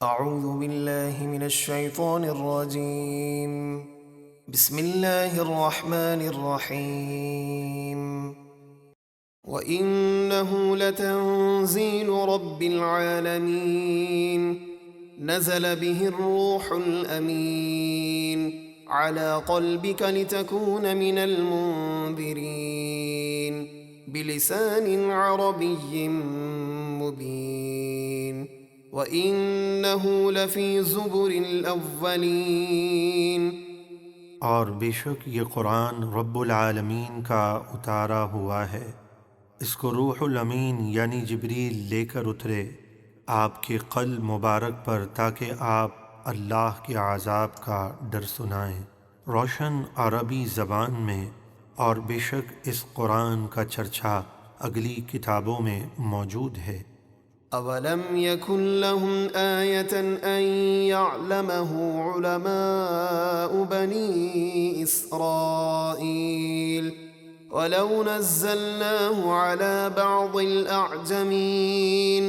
أعوذ بالله من الشيطان الرجيم. بسم الله الرحمن الرحيم. وإنه لتنزيل رب العالمين نزل به الروح الأمين على قلبك لتكون من المنذرين بلسان عربي مبين وَإِنَّهُ لَفِي زُبُرِ الْأَوَّلِينَ۔ اور بے شک یہ قرآن رب العالمین کا اتارا ہوا ہے، اس کو روح الامین یعنی جبریل لے کر اترے آپ کے قلب مبارک پر تاکہ آپ اللہ کے عذاب کا ڈر سنائیں روشن عربی زبان میں، اور بے شک اس قرآن کا چرچا اگلی کتابوں میں موجود ہے۔ أَوَلَمْ يَكُنْ لَهُمْ آيَةً أَنْ يَعْلَمَهُ عُلَمَاءُ بَنِي إِسْرَائِيلَ وَلَوْ نَزَّلْنَاهُ عَلَى بَعْضِ الْأَعْجَمِينَ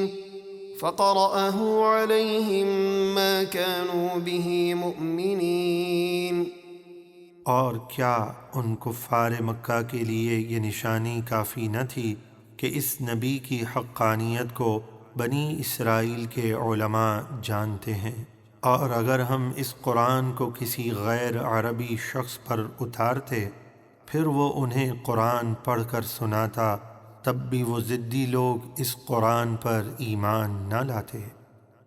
فَقَرَأَهُ عَلَيْهِمْ مَا كَانُوا بِهِ مُؤْمِنِينَ۔ اور کیا ان کفار مکہ کے لیے یہ نشانی کافی نہ تھی کہ اس نبی کی حقانیت کو بنی اسرائیل کے علماء جانتے ہیں، اور اگر ہم اس قرآن کو کسی غیر عربی شخص پر اتارتے پھر وہ انہیں قرآن پڑھ کر سناتا تب بھی وہ ضدی لوگ اس قرآن پر ایمان نہ لاتے۔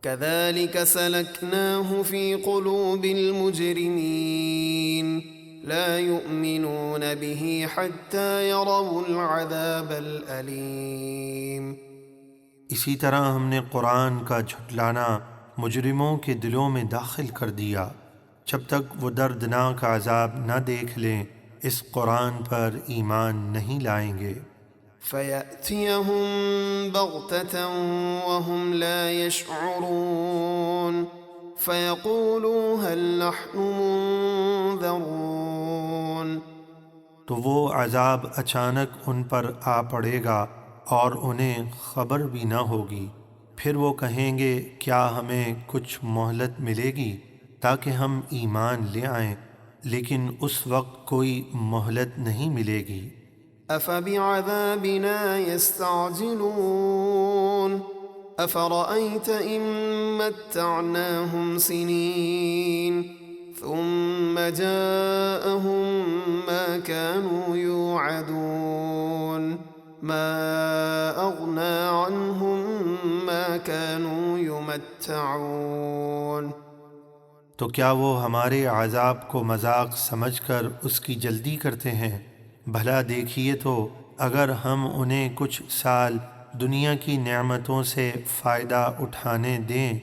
كَذَلِكَ سَلَكْنَاهُ فِي قُلُوبِ الْمُجْرِمِينَ لَا يُؤْمِنُونَ بِهِ حَتَّى يَرَوْا الْعَذَابَ الْأَلِيمَ۔ اسی طرح ہم نے قرآن کا جھٹلانا مجرموں کے دلوں میں داخل کر دیا، جب تک وہ دردناک عذاب نہ دیکھ لیں اس قرآن پر ایمان نہیں لائیں گے۔ فَيَأْتِيَهُمْ بَغْتَةً وَهُمْ لَا يَشْعُرُونَ فَيَقُولُوا هَلْ نَحْنُ مُنذَرُونَ۔ تو وہ عذاب اچانک ان پر آ پڑے گا اور انہیں خبر بھی نہ ہوگی، پھر وہ کہیں گے کیا ہمیں کچھ مہلت ملے گی تاکہ ہم ایمان لے آئیں، لیکن اس وقت کوئی مہلت نہیں ملے گی۔ أَفَبِعَذَابِنَا يَسْتَعْجِلُونَ أَفَرَأَيْتَ إِن مَّتَّعْنَاهُمْ سِنِينَ ثُمَّ جَاءَهُم مَّا كَانُوا يُوعَدُونَ مَا أَغْنَىٰ عَنْهُم مَّا كَانُوا يُمَتَّعُونَ۔ تو کیا وہ ہمارے عذاب کو مذاق سمجھ کر اس کی جلدی کرتے ہیں؟ بھلا دیکھیے تو اگر ہم انہیں کچھ سال دنیا کی نعمتوں سے فائدہ اٹھانے دیں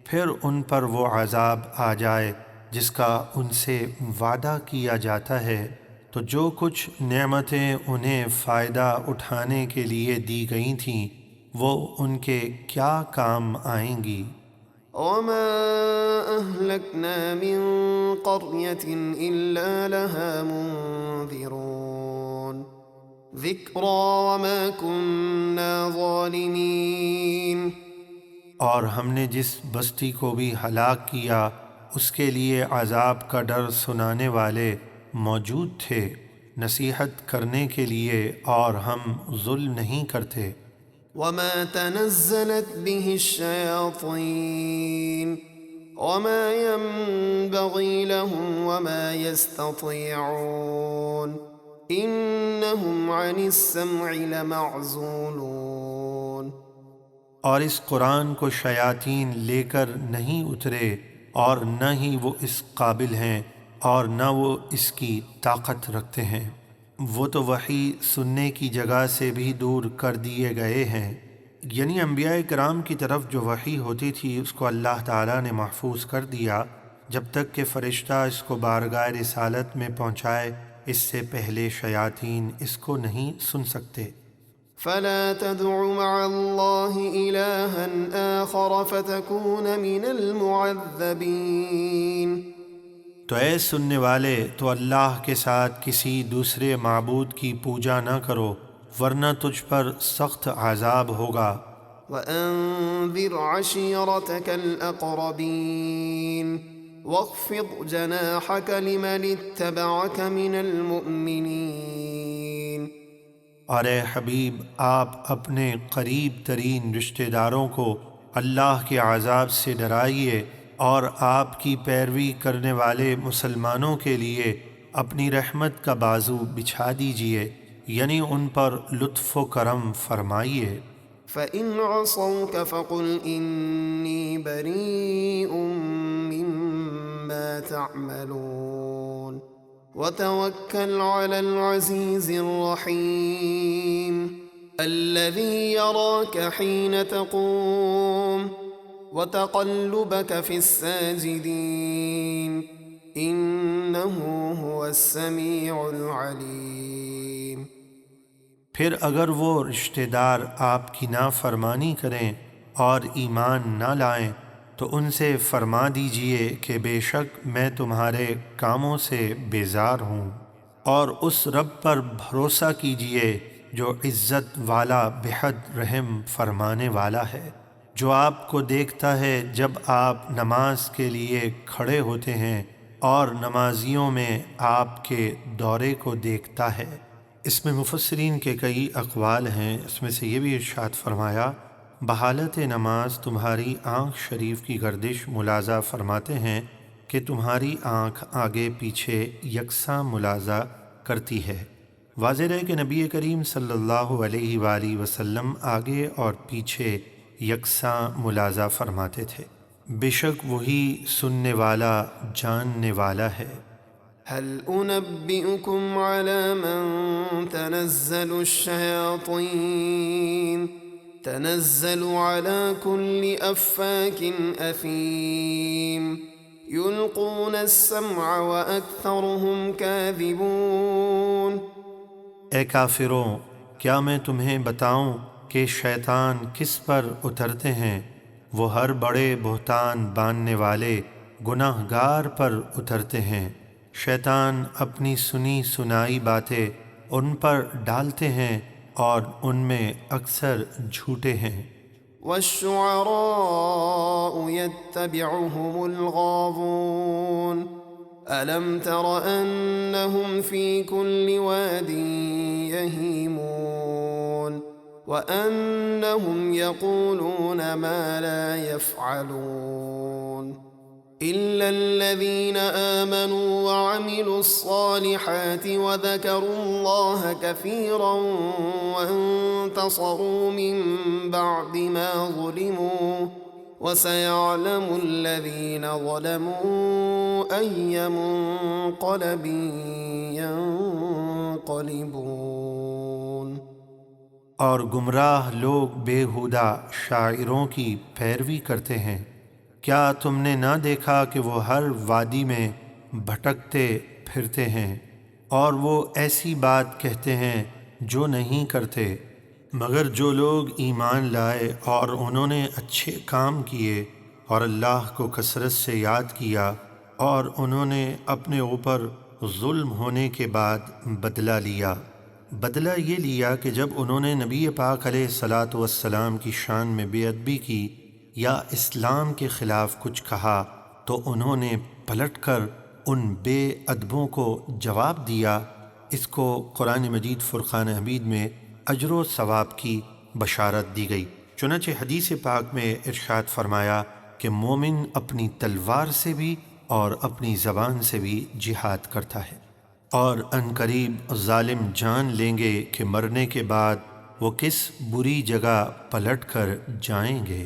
پھر ان پر وہ عذاب آ جائے جس کا ان سے وعدہ کیا جاتا ہے، تو جو کچھ نعمتیں انہیں فائدہ اٹھانے کے لیے دی گئی تھیں وہ ان کے کیا کام آئیں گی؟ وَمَا أَهْلَكْنَا مِن قَرْيَةٍ إِلَّا لَهَا مُنذِرُونَ ذِكْرَىٰ وَمَا كُنَّا ظَالِمِينَ۔ اور ہم نے جس بستی کو بھی ہلاک کیا اس کے لیے عذاب کا ڈر سنانے والے موجود تھے نصیحت کرنے کے لیے، اور ہم ظلم نہیں کرتے۔ وَمَا تَنَزَّلَتْ بِهِ الشَّيَاطِينُ وَمَا يَنبَغِي لَهُمْ وَمَا يَسْتَطِيعُونَ إِنَّهُمْ عَنِ السَّمْعِ لَمَعْزُولُونَ۔ اور اس قرآن کو شیاطین لے کر نہیں اترے، اور نہ ہی وہ اس قابل ہیں اور نہ وہ اس کی طاقت رکھتے ہیں، وہ تو وحی سننے کی جگہ سے بھی دور کر دیے گئے ہیں۔ یعنی انبیاء کرام کی طرف جو وحی ہوتی تھی اس کو اللہ تعالیٰ نے محفوظ کر دیا جب تک کہ فرشتہ اس کو بارگاہ رسالت میں پہنچائے، اس سے پہلے شیاطین اس کو نہیں سن سکتے۔ فَلَا تَدْعُ مَعَ اللَّهِ إِلَٰهًا آخَرَ فَتَكُونَ مِنَ الْمُعَذَّبِينَ۔ تو اے سننے والے تو اللہ کے ساتھ کسی دوسرے معبود کی پوجا نہ کرو ورنہ تجھ پر سخت عذاب ہوگا۔ وأنذر عشيرتك الأقربين واخفض جناحك لمن اتبعك من المؤمنين۔ اور اے حبیب، آپ اپنے قریب ترین رشتہ داروں کو اللہ کے عذاب سے ڈرائیے، اور آپ کی پیروی کرنے والے مسلمانوں کے لیے اپنی رحمت کا بازو بچھا دیجئے، یعنی ان پر لطف و کرم فرمائیے۔ فَإِنْ عَصَوْكَ فَقُلْ إِنِّي بَرِيءٌ مِّمَّا تَعْمَلُونَ وَتَوَكَّلْ عَلَى الْعَزِيزِ الرَّحِيمِ الَّذِي يَرَاكَ حِينَ تَقُومُ وَتَقَلُّبَكَ فِي السَّاجِدِينَ إِنَّهُ هُوَ السَّمِيعُ الْعَلِيمُ۔ پھر اگر وہ رشتہ دار آپ کی نافرمانی کریں اور ایمان نہ لائیں تو ان سے فرما دیجئے کہ بے شک میں تمہارے کاموں سے بیزار ہوں، اور اس رب پر بھروسہ کیجئے جو عزت والا بحد رحم فرمانے والا ہے، جو آپ کو دیکھتا ہے جب آپ نماز کے لیے کھڑے ہوتے ہیں اور نمازیوں میں آپ کے دورے کو دیکھتا ہے۔ اس میں مفسرین کے کئی اقوال ہیں، اس میں سے یہ بھی ارشاد فرمایا، بحالت نماز تمہاری آنکھ شریف کی گردش ملاحظہ فرماتے ہیں کہ تمہاری آنکھ آگے پیچھے یکساں ملاحظہ کرتی ہے۔ واضح ہے کہ نبی کریم صلی اللہ علیہ وآلہ وسلم آگے اور پیچھے یکساں ملاحظہ فرماتے تھے، بے شک وہی سننے والا جاننے والا ہے۔ هل أنبئكم على من تنزل الشياطين تنزل على كل أفاك أثيم يلقون السمع وأكثرهم كاذبون۔ اے کافروں، کیا میں تمہیں بتاؤں کہ شیطان کس پر اترتے ہیں؟ وہ ہر بڑے بہتان باندھنے والے گناہ گار پر اترتے ہیں۔ شیطان اپنی سنی سنائی باتیں ان پر ڈالتے ہیں اور ان میں اکثر جھوٹے ہیں۔ والشعراء يتبعهم الغاوون ألم تر أنهم في كل واد يهيمون وأنهم يقولون ما لا يفعلون إلا الذين آمنوا وعملوا الصالحات وذكروا الله كثيرا وانتصروا من بعد ما ظلموا وسيعلم الذين ظلموا أي منقلب ينقلبون۔ اور گمراہ لوگ بےہودہ شاعروں کی پیروی کرتے ہیں۔ کیا تم نے نہ دیکھا کہ وہ ہر وادی میں بھٹکتے پھرتے ہیں، اور وہ ایسی بات کہتے ہیں جو نہیں کرتے، مگر جو لوگ ایمان لائے اور انہوں نے اچھے کام کیے اور اللہ کو کثرت سے یاد کیا، اور انہوں نے اپنے اوپر ظلم ہونے کے بعد بدلہ لیا۔ بدلہ یہ لیا کہ جب انہوں نے نبی پاک علیہ الصلاۃ والسلام کی شان میں بے ادبی کی یا اسلام کے خلاف کچھ کہا تو انہوں نے پلٹ کر ان بے ادبوں کو جواب دیا۔ اس کو قرآن مجید فرقان حمید میں اجر و ثواب کی بشارت دی گئی۔ چنانچہ حدیث پاک میں ارشاد فرمایا کہ مومن اپنی تلوار سے بھی اور اپنی زبان سے بھی جہاد کرتا ہے، اور عنقریب ظالم جان لیں گے کہ مرنے کے بعد وہ کس بری جگہ پلٹ کر جائیں گے۔